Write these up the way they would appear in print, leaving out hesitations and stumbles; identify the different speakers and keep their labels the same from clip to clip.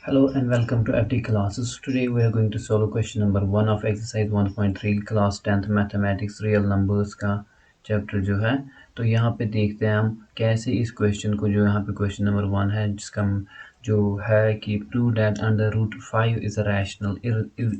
Speaker 1: Hello and welcome to FD classes. Today we are going to solve question number 1 of exercise 1.3 class 10th mathematics real numbers का chapter जो है। तो यहाँ पे देखते हैं हम कैसे इस क्वेश्चन को, जो यहाँ पे क्वेश्चन नंबर 1 है जिसका जो है कि prove that under root 5 is a rational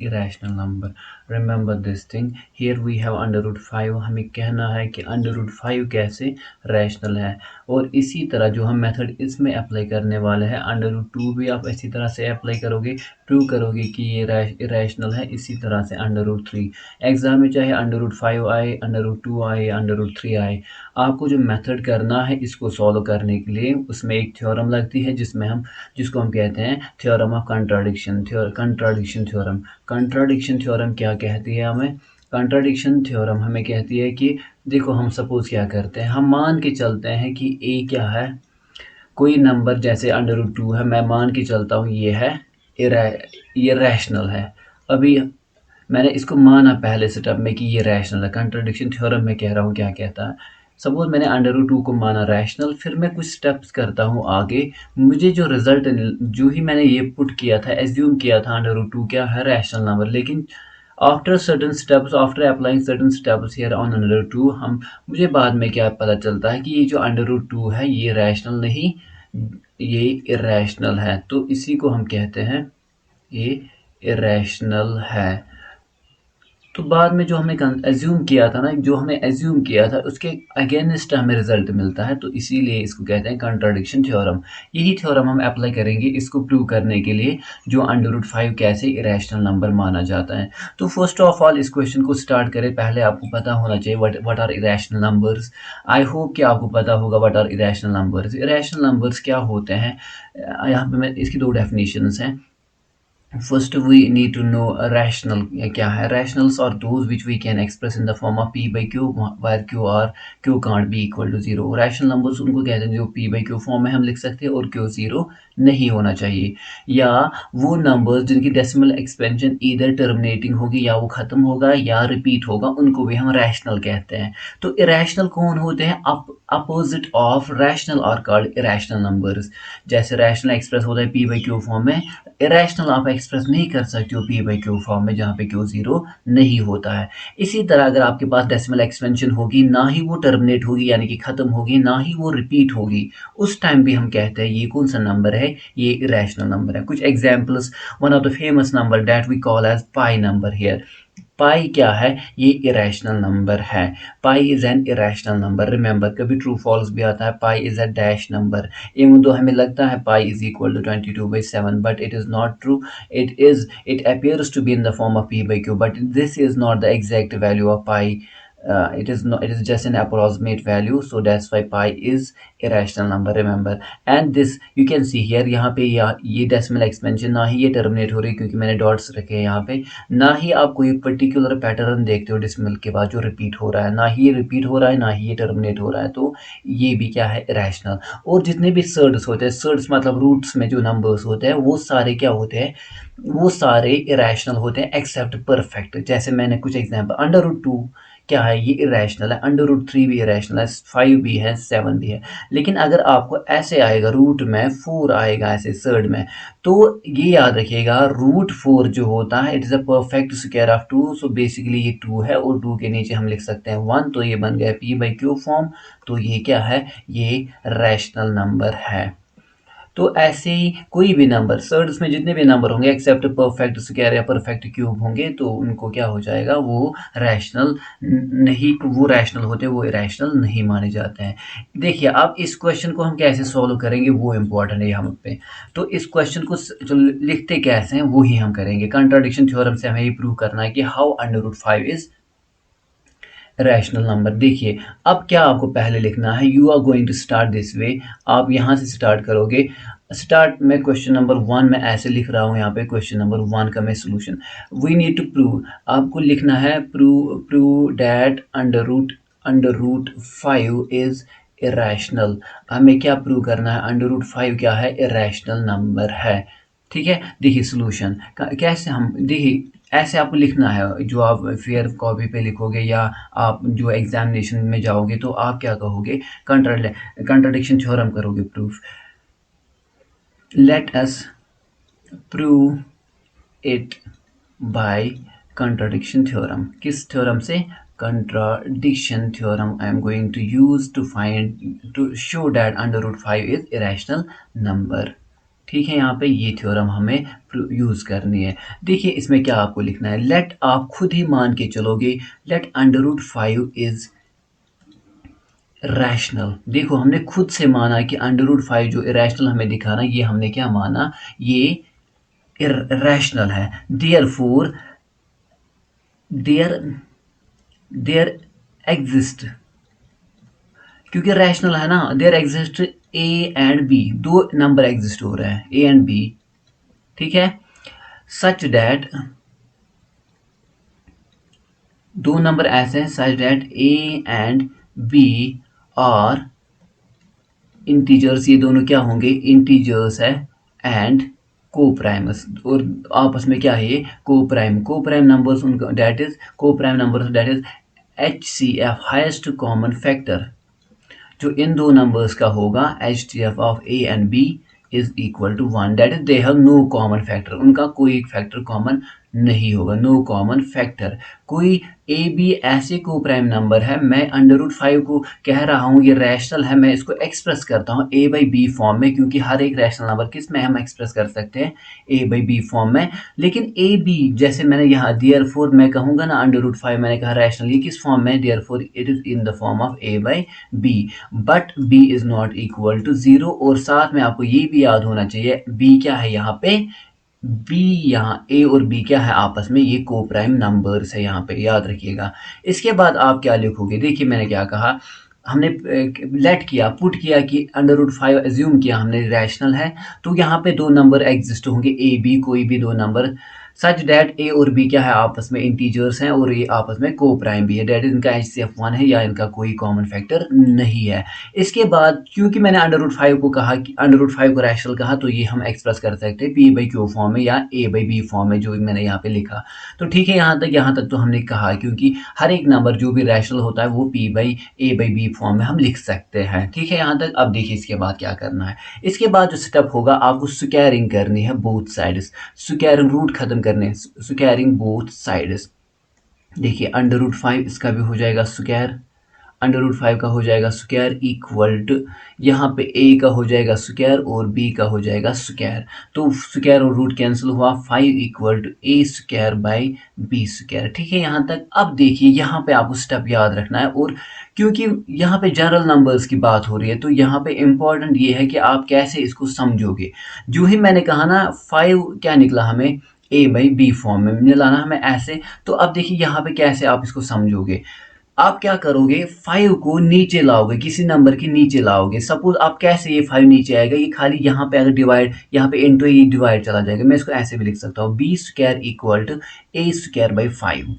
Speaker 1: irrational number. Remember this thing, here we have under root 5। हमें कहना है कि अंडर रूट 5 कैसे रैशनल है, और इसी तरह जो हम मेथड इसमें अप्लाई करने वाले हैं अंडर रूट 2 भी आप इसी तरह से अप्लाई करोगे, प्रूव करोगे कि ये रैशनल है। इसी तरह से अंडर रूट 3 एग्जाम में चाहे अंडर रूट 5 आए, अंडर रूट 2 आए, अंडर रूट 3 आए, आपको जो मेथड करना है इसको सॉल्व करने के लिए उसमें एक थ्योरम लगती है जिसको हम कहते हैं theorem of contradiction theorem. Contradiction theorem क्या कहती है हमें? कंट्राडिक्शन थ्योरम हमें कहती है कि देखो, हम सपोज क्या करते हैं, हम मान के चलते हैं कि ए क्या है, कोई नंबर जैसे अंडर रूट 2 है, मैं मान के चलता हूँ ये है ये रैशनल है। अभी मैंने इसको माना पहले स्टेप में कि ये रैशनल है। कंट्राडिक्शन थ्योरम में कह रहा हूँ क्या कहता है, सपोज मैंने अंडर रूट 2 को माना रैशनल, फिर मैं कुछ स्टेप्स करता हूँ आगे, मुझे जो रिजल्ट जो ही मैंने ये पुट किया था, एज्यूम किया था अंडर रूट 2 क्या है, रैशनल नंबर, लेकिन after certain steps, after applying certain steps here on under root 2, हम मुझे बाद में क्या पता चलता है कि ये जो अंडर रूट 2 है ये रैशनल नहीं, ये इरेशनल है। तो इसी को हम कहते हैं ये इरेशनल है। तो बाद में जो हमें एज्यूम किया था ना, जो हमें एज्यूम किया था उसके अगेंस्ट हमें रिजल्ट मिलता है, तो इसीलिए इसको कहते हैं कंट्राडिक्शन थ्योरम। यही थ्योरम हम अप्लाई करेंगे इसको प्रूव करने के लिए, जो अंडर रूट 5 कैसे इरेशनल नंबर माना जाता है। तो फर्स्ट ऑफ ऑल इस क्वेश्चन को स्टार्ट करें, पहले आपको पता होना चाहिए what are irrational numbers. I hope कि आपको पता होगा what are irrational numbers. Irrational numbers क्या होते हैं, यहाँ पे मैं इसकी दो डेफिनेशंस हैं। First, we need to know a rational क्या है। Rationals are those which we can express in the form of p by q, where q can't be equal to 0। Rational numbers उनको कहते हैं जो p by q फॉर्म में हम लिख सकते हैं और q 0 नहीं होना चाहिए, या वो नंबर्स जिनकी डेसिमल एक्सपेंशन इधर टर्मिनेटिंग होगी या वो खत्म होगा या रिपीट होगा, उनको भी हम रैशनल कहते हैं। तो इरेशनल कौन होते हैं? Opposite of rational are called irrational numbers. जैसे रैशनल एक्सप्रेस होता है p by q फॉर्म में, इरेशनल आप एक्सप्रेस नहीं कर सकते हो p by q फॉर्म में जहाँ पे q 0 नहीं होता है। इसी तरह अगर आपके पास डेसिमल एक्सपेंशन होगी, ना ही वो टर्मिनेट होगी यानी कि खत्म होगी, ना ही वो रिपीट होगी, उस टाइम भी हम कहते हैं ये कौन सा नंबर है, ये इरेशनल नंबर है। कुछ examples, one of the famous number that we call as pi number here. Pi क्या है? ये इरेशनल नंबर है। Pi is an irrational number. Remember, कभी ट्रू फॉल्स भी आता है। Pi is a dash number. Even though हमें लगता है pi is equal to 22/7, but it is not true. It appears to be in the form of p by q, but this is not the exact value of pi. It is not, it is just an approximate value, so that's why pi is irrational number, remember। And this you can see here, यहाँ पे ये decimal expansion ना ही ये terminate हो रही क्योंकि मैंने dots रखे हैं यहाँ पे, ना ही आप कोई पर्टिकुलर पैटर्न देखते हो डेसिमल के बाद जो रिपीट हो रहा है, ना ही ये रिपीट हो रहा है, ना ही ये टर्मिनेट हो रहा है, तो ये भी क्या है, इरेशनल। और जितने भी सर्ड्स होते हैं, सर्ड्स मतलब रूट्स में जो नंबर्स होते हैं, वो सारे क्या होते हैं, वो सारे इरेशनल होते हैं एक्सेप्ट परफेक्ट। जैसे मैंने कुछ एग्जांपल, अंडर रूट 2 क्या है, ये इरेशनल है। अंडर रूट 3 भी इरेशनल है, 5 भी है, 7 भी है। लेकिन अगर आपको ऐसे आएगा रूट में 4 आएगा ऐसे सर्ड में, तो ये याद रखिएगा रूट 4 जो होता है it is a perfect square of 2। So basically ये 2 है और 2 के नीचे हम लिख सकते हैं 1, तो ये बन गया p by q फॉर्म। तो ये क्या है, ये रैशनल नंबर है। तो ऐसे ही कोई भी नंबर, सर्ड्स में जितने भी नंबर होंगे एक्सेप्ट परफेक्ट स्क्वायर या परफेक्ट क्यूब होंगे, तो उनको क्या हो जाएगा, वो रैशनल नहीं, वो रैशनल होते, वो इरेशनल नहीं माने जाते हैं। देखिए अब इस क्वेश्चन को हम कैसे सॉल्व करेंगे वो इम्पोर्टेंट है यहाँ पे। तो इस क्वेश्चन को जो लिखते कैसे हैं वो ही हम करेंगे। कंट्राडिक्शन थ्योरम से हमें ये प्रूव करना है कि how under root 5 is rational number. देखिए अब क्या आपको पहले लिखना है, you are going to start this way. आप यहाँ से स्टार्ट करोगे। स्टार्ट में क्वेश्चन नंबर 1 में ऐसे लिख रहा हूँ, यहाँ पे क्वेश्चन नंबर 1 का मैं solution, we need to prove, आपको लिखना है prove that under root 5 is irrational. हमें क्या प्रूव करना है, अंडर रूट 5 क्या है, इरेशनल नंबर है। ठीक है, देखिए सोल्यूशन कैसे हम, देखिए ऐसे आपको लिखना है, जो आप फेयर कॉपी पे लिखोगे या आप जो एग्जामिनेशन में जाओगे तो आप क्या कहोगे, कंट्राडिक्शन थ्योरम करोगे proof. Let us prove it by contradiction theorem. किस थ्योरम से? Contradiction theorem I am going to use to show that under root 5 is irrational number. ठीक है, यहाँ पे ये थ्योरम हमें यूज करनी है। देखिए इसमें क्या आपको लिखना है, लेट आप खुद ही मान के चलोगे, let under root 5 is rational. देखो हमने खुद से माना कि अंडर रूट 5 जो इरेशनल हमें दिखाना, ये हमने क्या माना, ये इरेशनल है। देयरफॉर देयर देयर एग्जिस्ट, क्योंकि रैशनल है ना, there exist A and B, दो नंबर एग्जिस्ट हो रहे हैं, ए एंड बी। ठीक है, सच दैट, दो नंबर ऐसे हैं such that A and B are integers, ये दोनों क्या होंगे, इंटीजर्स है, एंड को प्राइमस, और आपस में क्या है ये, को प्राइम नंबर्स उनका, that is coprime numbers, that is HCF highest common factor, जो इन दो नंबर्स का होगा HCF of A and B is equal to 1, that is they have no common factor, उनका कोई फैक्टर कॉमन नहीं होगा, नो कॉमन फैक्टर। कोई ए बी ऐसे को प्राइम नंबर है, मैं अंडर रूट 5 को कह रहा हूँ ये रैशनल है, मैं इसको एक्सप्रेस करता हूँ ए बाई बी फॉर्म में, क्योंकि हर एक रैशनल नंबर किस में हम एक्सप्रेस कर सकते हैं, ए बाई बी फॉर्म में। लेकिन ए बी जैसे मैंने यहाँ देयरफॉर मैं कहूँगा ना अंडर रूट 5, मैंने कहा रैशनल, ये किस फॉर्म में, therefore it is in the form of A by B, but B is not equal to 0। और साथ में आपको ये भी याद होना चाहिए, बी क्या है यहाँ पे, बी यहाँ ए और बी क्या है आपस में, ये को प्राइम नंबर्स है, यहाँ पे याद रखिएगा। इसके बाद आप क्या लिखोगे, देखिए मैंने क्या कहा, हमने लेट किया, पुट किया कि अंडर रूट 5 एज्यूम किया हमने रैशनल है, तो यहाँ पे दो नंबर एग्जिस्ट होंगे ए बी, कोई भी दो नंबर, सच डैट ए और बी क्या है आपस में इंटीजर्स हैं, और ये आपस में को प्राइम भी है, डैट इज इनका HCF 1 है, या इनका कोई कॉमन फैक्टर नहीं है। इसके बाद क्योंकि मैंने अंडर रूट 5 को कहा, कि अंडर रूट 5 को रैशनल कहा, तो ये हम एक्सप्रेस कर सकते हैं पी बाई क्यू फॉर्म में या ए बाई बी फॉर्म में, जो मैंने यहाँ पे लिखा। तो ठीक है, यहाँ तक तो हमने कहा, क्योंकि हर एक नंबर जो भी रैशनल होता है वो P by A by B form में हम लिख सकते हैं। ठीक है यहाँ तक। अब देखिए इसके बाद क्या करना है, इसके बाद जो स्टेप होगा, आपको स्क्वायरिंग करनी है बोथ साइड्स, स्क्वायरिंग रूट खत्म करने, स्क्वायरिंग बोथ साइड्स। देखिए अंडर रूट 5 इसका भी हो जाएगा स्क्वायर, अंडर रूट 5 का हो जाएगा स्क्वायर इक्वल टू, यहाँ पे ए का हो जाएगा स्क्वायर और बी का हो जाएगा स्क्वायर, तो स्क्वायर और रूट कैंसिल हुआ, 5 equal to A square by B square. ठीक है यहाँ तक। अब देखिए यहाँ पे आपको स्टेप याद रखना है, और क्योंकि यहाँ पे जनरल नंबर्स की बात हो रही है, तो यहाँ पे इम्पॉर्टेंट ये है कि आप कैसे इसको समझोगे। जो ही मैंने कहा ना 5 क्या निकला हमें, ए बाई बी फॉर्म में मिलाना हमें ऐसे, तो अब देखिए यहाँ पे कैसे आप इसको समझोगे। आप क्या करोगे, 5 को नीचे लाओगे, किसी नंबर के नीचे लाओगे, सपोज आप कैसे, ये 5 नीचे आएगा, ये खाली यहाँ पे अगर डिवाइड, यहाँ पे इंटू ये डिवाइड चला जाएगा, मैं इसको ऐसे भी लिख सकता हूँ, B square equal to A square by 5,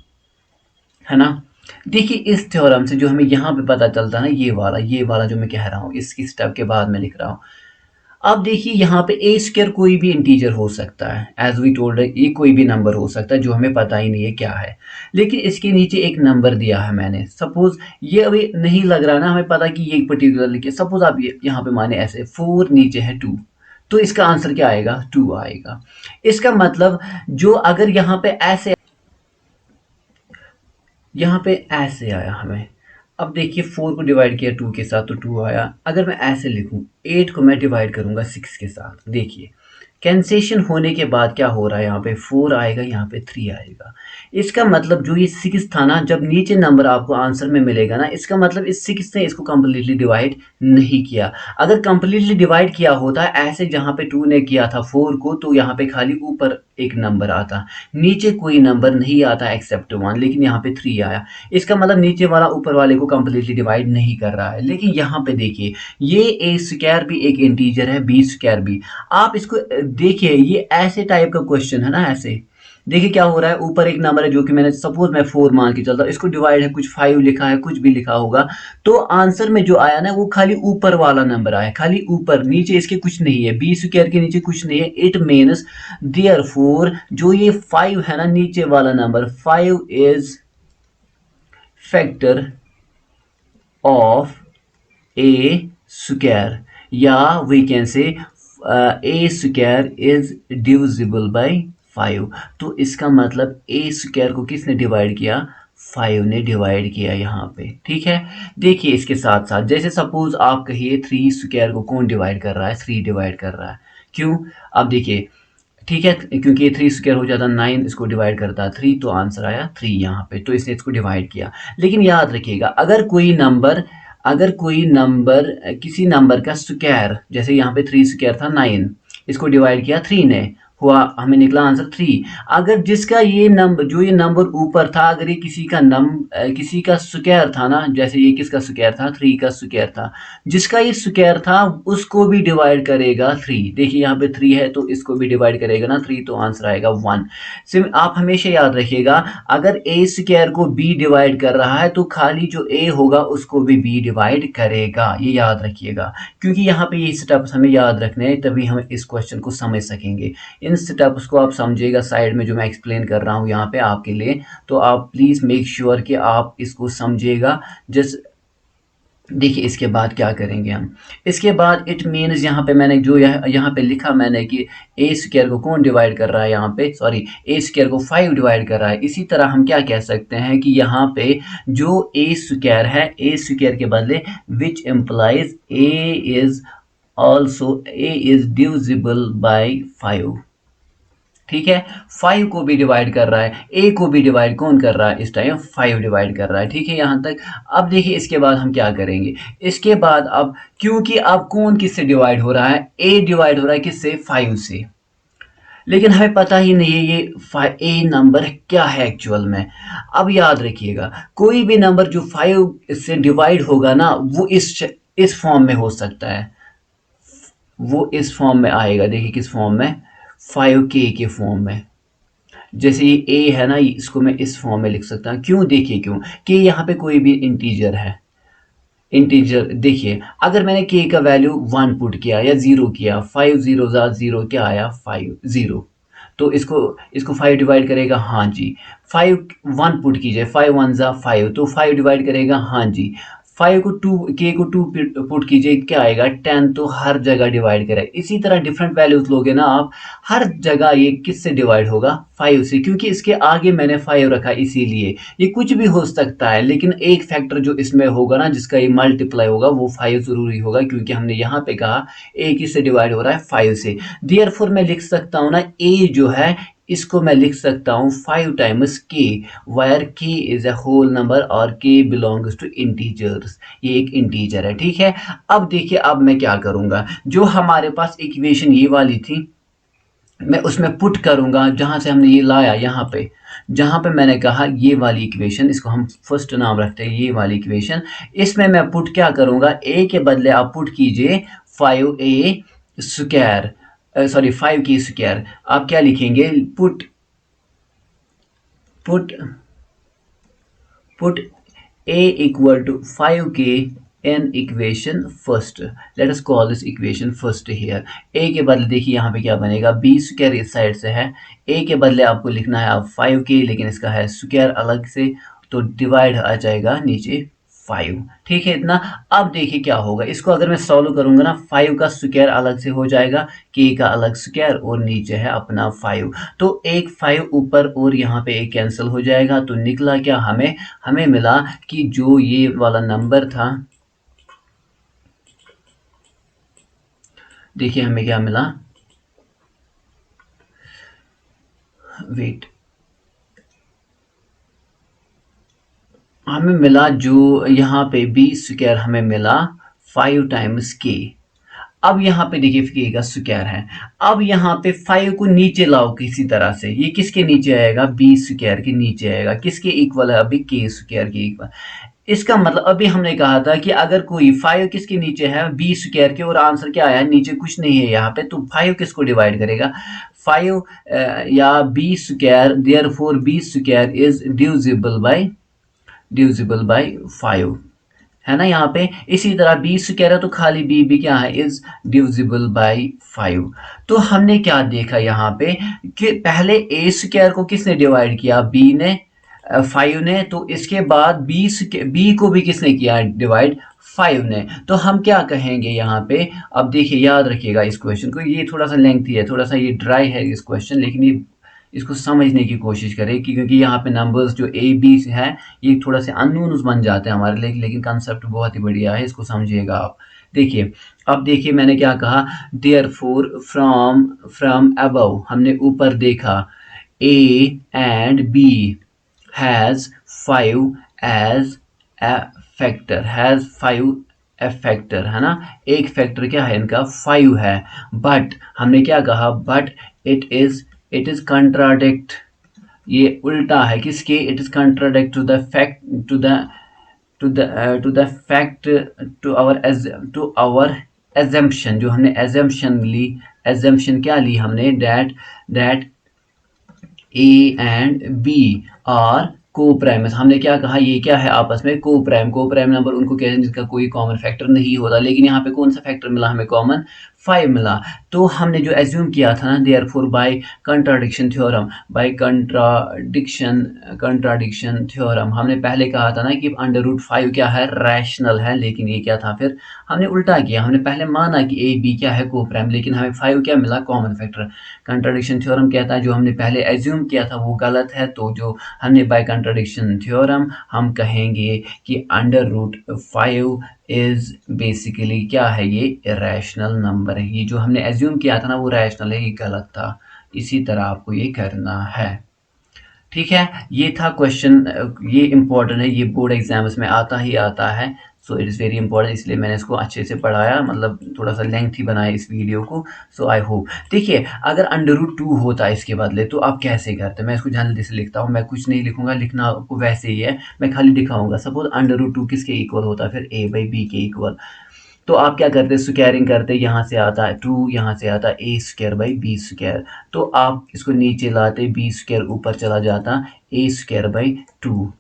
Speaker 1: है ना। देखिए इस थ्योरम से जो हमें यहाँ पे पता चलता है ना, ये वाला जो मैं कह रहा हूँ, इसकी स्टेप के बाद मैं लिख रहा हूँ। अब देखिए यहाँ पे ए स्क्वायर कोई भी इंटीजर हो सकता है, एज वी टोल्ड, ये कोई भी नंबर हो सकता है जो हमें पता ही नहीं है क्या है, लेकिन इसके नीचे एक नंबर दिया है मैंने, सपोज ये अभी नहीं लग रहा ना हमें पता कि ये पर्टिकुलर लिखे, सपोज आप ये यहाँ पे माने ऐसे 4 नीचे है 2, तो इसका आंसर क्या आएगा, 2 आएगा। इसका मतलब जो अगर यहाँ पे ऐसे आया हमें, अब देखिए 4 को डिवाइड किया 2 के साथ तो 2 आया, अगर मैं ऐसे लिखूं 8 को मैं डिवाइड करूंगा 6 के साथ, देखिए कैंसेशन होने के बाद क्या हो रहा है, यहाँ पे 4 आएगा, यहाँ पे 3 आएगा। इसका मतलब जो ये 6 था ना, जब नीचे नंबर आपको आंसर में मिलेगा ना, इसका मतलब इस 6 ने इसको कंप्लीटली डिवाइड नहीं किया। अगर कंप्लीटली डिवाइड किया होता ऐसे, जहाँ पे 2 ने किया था 4 को, तो यहाँ पे खाली ऊपर एक नंबर आता, नीचे कोई नंबर नहीं आता एक्सेप्ट 1, लेकिन यहाँ पे 3 आया। इसका मतलब नीचे वाला ऊपर वाले को कंप्लीटली डिवाइड नहीं कर रहा है। लेकिन यहाँ पे देखिए ये ए स्क्वायर भी एक इंटीजर है, बी स्क्वायर भी। आप इसको देखिए, ये ऐसे टाइप का क्वेश्चन है ना, ऐसे देखिए क्या हो रहा है, ऊपर एक नंबर है जो कि मैंने सपोज मैं 4 मान के चलता हूँ, इसको डिवाइड है, कुछ 5 लिखा है, कुछ भी लिखा होगा, तो आंसर में जो आया ना वो खाली ऊपर वाला नंबर आया, खाली ऊपर, नीचे इसके कुछ नहीं है, बी स्क्वायर के नीचे कुछ नहीं है। इट मीन्स देयरफॉर जो ये 5 है ना, नीचे वाला number 5 is factor of a square, या we can say a square is divisible by 5। तो इसका मतलब ए स्क्वायर को किसने डिवाइड किया, 5 ने डिवाइड किया यहाँ पे। ठीक है, देखिए इसके साथ साथ जैसे सपोज आप कहिए 3 स्क्वायर को कौन डिवाइड कर रहा है, 3 डिवाइड कर रहा है। क्यों, अब देखिए, ठीक है, क्योंकि ये 3 स्क्वायर हो जाता 9, इसको डिवाइड करता 3, तो आंसर आया 3 यहाँ पे, तो इसने इसको डिवाइड किया। लेकिन याद रखिएगा, अगर कोई नंबर किसी नंबर का स्क्वायर, जैसे यहाँ पे 3 स्क्वायर था 9, इसको डिवाइड किया 3 ने, हुआ हमें निकला आंसर 3। अगर जिसका ये नंबर ऊपर था, अगर ये किसी का स्क्वायर था ना, जैसे ये किसका स्क्वायर था, 3 का स्क्वायर था, जिसका ये स्क्वायर था उसको भी डिवाइड करेगा 3। देखिए यहाँ पे 3 है तो इसको भी डिवाइड करेगा ना 3, तो आंसर आएगा 1। सिर्फ आप हमेशा याद रखिएगा, अगर ए स्क्वायर को बी डिवाइड कर रहा है तो खाली जो ए होगा उसको भी बी डिवाइड करेगा, ये याद रखिएगा। क्योंकि यहाँ पे ये स्टेप्स हमें याद रखने हैं, तभी हम इस क्वेश्चन को समझ सकेंगे। इन स्टेप्स को आप समझिएगा साइड में जो मैं एक्सप्लेन कर रहा हूँ यहाँ पे आपके लिए, तो आप प्लीज़ मेक श्योर कि आप इसको समझिएगा। जस्ट देखिए इसके बाद क्या करेंगे हम, इसके बाद इट मीन्स यहाँ पे मैंने जो यहाँ पे लिखा मैंने कि ए स्क्वायर को कौन डिवाइड कर रहा है, यहाँ पे सॉरी ए स्क्वायर को 5 डिवाइड कर रहा है। इसी तरह हम क्या कह सकते हैं कि यहाँ पे जो ए स्क्वायर है, ए स्क्वायर के बदले which implies A is divisible by 5। ठीक है, 5 को भी डिवाइड कर रहा है, ए को भी डिवाइड कौन कर रहा है, इस टाइम 5 डिवाइड कर रहा है। ठीक है यहाँ तक। अब देखिए इसके बाद हम क्या करेंगे, इसके बाद अब क्योंकि अब कौन किससे डिवाइड हो रहा है, ए डिवाइड हो रहा है किससे, 5 से। लेकिन हमें पता ही नहीं है ये ए नंबर क्या है एक्चुअल में। अब याद रखिएगा, कोई भी नंबर जो 5 से डिवाइड होगा ना, वो इस फॉर्म में हो सकता है, वो इस फॉर्म में आएगा। देखिए किस फॉर्म में, 5k के फॉर्म में। जैसे ये a है ना, इसको मैं इस फॉर्म में लिख सकता हूँ। क्यों, देखिए क्यों, कि यहाँ पे कोई भी इंटीजर है, इंटीजर देखिए, अगर मैंने k का वैल्यू 1 पुट किया या 0 किया, 5 0 0 क्या आया, 5 0, तो इसको 5 डिवाइड करेगा, हाँ जी। 5 1 पुट कीजिए, 5 1 5, तो 5 डिवाइड करेगा, हाँ जी। 5 को 2 k को 2 पुट कीजिए, क्या आएगा, 10, तो हर जगह डिवाइड करेगा। इसी तरह डिफरेंट वैल्यूज लोगे ना आप, हर जगह ये किससे डिवाइड होगा, 5 से, क्योंकि इसके आगे मैंने 5 रखा इसीलिए। ये कुछ भी हो सकता है, लेकिन एक फैक्टर जो इसमें होगा ना, जिसका ये मल्टीप्लाई होगा, वो 5 जरूरी होगा, क्योंकि हमने यहाँ पे कहा a किससे डिवाइड हो रहा है, 5 से। देयरफॉर मैं लिख सकता हूँ ना, a जो है इसको मैं लिख सकता हूँ 5 times k, where k is a whole number और k बिलोंग्स टू इंटीजर्स, ये एक इंटीजर है। ठीक है, अब देखिए अब मैं क्या करूंगा, जो हमारे पास इक्वेशन ये वाली थी, मैं उसमें पुट करूंगा जहां से हमने ये लाया, यहाँ पे जहां पे मैंने कहा ये वाली इक्वेशन, इसको हम फर्स्ट नाम रखते हैं, ये वाली इक्वेशन, इसमें मैं पुट क्या करूंगा, a के बदले आप पुट कीजिए 5a square, sorry 5k square. आप क्या लिखेंगे, put put put a equal to 5k in equation first. Let us call this equation first here. a के बदले देखिए यहाँ पे क्या बनेगा, b स्क्वायर इस साइड से है, a के बदले आपको लिखना है अब 5k, लेकिन इसका है स्क्वायर अलग से, तो डिवाइड आ जाएगा नीचे 5। ठीक है इतना। अब देखिए क्या होगा, इसको अगर मैं सॉल्व करूंगा ना, 5 का स्क्वायर अलग से हो जाएगा, k का अलग स्क्वायर, और नीचे है अपना 5, तो एक 5 ऊपर और यहाँ पे एक कैंसिल हो जाएगा, तो निकला क्या, हमें मिला कि जो ये वाला नंबर था, देखिए हमें क्या मिला, वेट, हमें मिला जो यहाँ पे b स्क्वायर हमें मिला 5 टाइम्स k। अब यहाँ पे देखिए k का स्क्वायर है, अब यहाँ पे 5 को नीचे लाओ किसी तरह से, ये किसके नीचे आएगा, b स्क्वायर के नीचे आएगा, किसके इक्वल है अभी, k स्क्वायर के इक्वल। इसका मतलब अभी हमने कहा था कि अगर कोई 5 किसके नीचे है, b स्क्वायर के, और आंसर क्या आया, नीचे कुछ नहीं है यहाँ पे, तो 5 किसको डिवाइड करेगा, 5 या b square, therefore b square is divisible by 5, है ना यहाँ पे। इसी तरह b स्क्वायर है तो खाली b भी क्या है, इज डिविजिबल बाय 5। तो हमने क्या देखा यहाँ पे कि पहले a स्क्वायर को किसने डिवाइड किया, b ने, 5 ने, तो इसके बाद b को भी किसने किया डिवाइड, 5 ने, तो हम क्या कहेंगे यहाँ पे। अब देखिए, याद रखिएगा इस क्वेश्चन को, ये थोड़ा सा लेंथी है, थोड़ा सा ये ड्राई है इस क्वेश्चन, लेकिन ये इसको समझने की कोशिश करें क्योंकि यहाँ पे नंबर्स जो ए बी से है ये थोड़ा से अननोन्स बन जाते हैं हमारे लिए, लेकिन कंसेप्ट बहुत ही बढ़िया है, इसको समझिएगा आप। देखिए, अब देखिए मैंने क्या कहा, देयरफॉर फ्रॉम फ्रॉम अबव, हमने ऊपर देखा, A and B has 5 as a factor, has 5 a factor, है ना। एक फैक्टर क्या है इनका, 5 है। बट हमने क्या कहा, बट इट इज कंट्राडिक्ट, ये उल्टा है किसके, it is contradict to the fact, to the fact, to our assumption, जो हमने एजम्पशन ली, एजम्पशन क्या ली हमने, that A and B are coprime. हमने क्या कहा, ये क्या है आपस में को प्राइम, को प्राइम नंबर उनको कहते हैं जिसका कोई कॉमन फैक्टर नहीं होता, लेकिन यहाँ पे कौन सा फैक्टर मिला हमें, कॉमन 5 मिला। तो हमने जो एज्यूम किया था ना, therefore by contradiction theorem, by contradiction theorem, हमने पहले कहा था ना कि √5 क्या है, रैशनल है, लेकिन ये क्या था, फिर हमने उल्टा किया, हमने पहले माना कि ए बी क्या है, को प्राइम, लेकिन हमें 5 क्या मिला, कॉमन फैक्टर। कंट्राडिक्शन थ्योरम कहता है जो हमने पहले एज्यूम किया था वो गलत है, तो जो हमने बाय कंट्राडिक्शन थ्योरम हम कहेंगे कि √5 इज बेसिकली क्या है, ये इरेशनल नंबर है। ये जो हमने एज्यूम किया था ना वो रैशनल है, ये गलत था। इसी तरह आपको ये करना है, ठीक है। ये था क्वेश्चन, ये इंपॉर्टेंट है, ये बोर्ड एग्जाम्स में आता ही आता है, so it is very important, इसलिए मैंने इसको अच्छे से पढ़ाया, मतलब थोड़ा सा लेंथी बनाया इस वीडियो को। सो आई होप, देखिए अगर √2 होता इसके बदले तो आप कैसे करते, मैं इसको जल्दी से लिखता हूँ, मैं कुछ नहीं लिखूंगा, लिखना आपको वैसे ही है, मैं खाली दिखाऊंगा। सपोज √2 किसके इक्वल होता है, फिर a/b के इक्वल। तो आप क्या करते, स्क्वायरिंग करते, यहाँ से आता है 2, यहाँ से आता है a²/b², तो आप इसको नीचे लाते, b² ऊपर चला जाता, a²/2।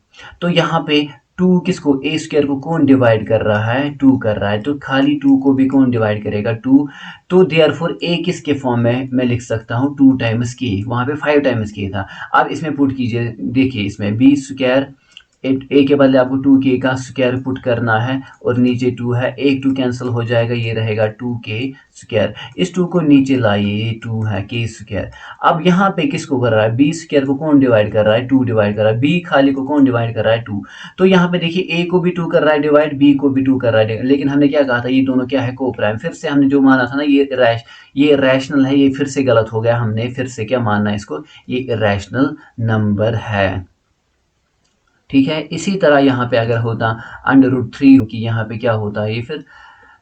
Speaker 1: तो यहाँ पे 2 किसको, a² को कौन डिवाइड कर रहा है, 2 कर रहा है, तो खाली 2 को भी कौन डिवाइड करेगा, 2। तो देयरफॉर a किसके फॉर्म में मैं लिख सकता हूँ, 2 टाइम्स k, वहाँ पे 5 टाइम्स k था। अब इसमें पुट कीजिए, देखिए इसमें b², ए के बदले आपको 2k का स्क्वायर पुट करना है, और नीचे 2 है, एक 2 कैंसिल हो जाएगा, ये रहेगा 2k²। इस 2 को नीचे लाइए, ये 2 है k²। अब यहाँ पे किसको कर रहा है, b² को कौन डिवाइड कर रहा है, 2 डिवाइड कर रहा है, b खाली को कौन डिवाइड कर रहा है, 2। तो यहाँ पे देखिए a को भी 2 कर रहा है डिवाइड, b को भी 2 कर रहा है, लेकिन हमने क्या कहा था, ये दोनों क्या है, को प्राइम। फिर से हमने जो माना था ना, ये रैशनल है, ये फिर से गलत हो गया, हमने फिर से क्या मानना है इसको, ये इरेशनल नंबर है, ठीक है। इसी तरह यहाँ पे अगर होता √3, कि यहाँ पे क्या होता है, ये फिर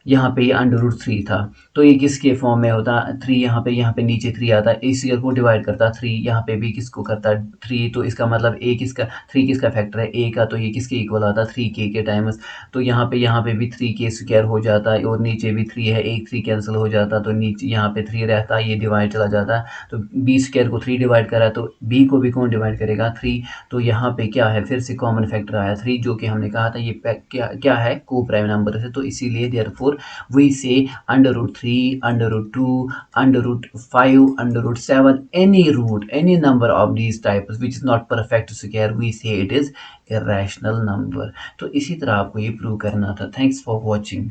Speaker 1: यहाँ पे ये √3 था, तो ये किसके फॉर्म में होता, 3, यहाँ पे नीचे 3 आता है, इस ईयर को डिवाइड करता 3, यहाँ पे भी किसको करता 3, तो इसका मतलब a किसका, 3 किसका फैक्टर है, a का, तो ये किसके इक्वल आता, 3k के टाइम्स। तो यहाँ पे भी 3k² हो जाता है, और नीचे भी 3 है, एक 3 कैंसिल हो जाता, तो नीचे यहाँ पे 3 रहता है, ये डिवाइड चला जाता है, तो b² को 3 डिवाइड करा, तो b को भी कौन डिवाइड करेगा, 3। तो यहाँ पे क्या है, फिर से कॉमन फैक्टर आया 3, जो कि हमने कहा था ये क्या है, को प्राइम नंबर है, तो इसीलिए therefore we say √3, √2, √5, √7, any number of these types which is not perfect square, we say it is irrational number। तो इसी तरह आपको ये प्रूव करना था। Thanks for watching.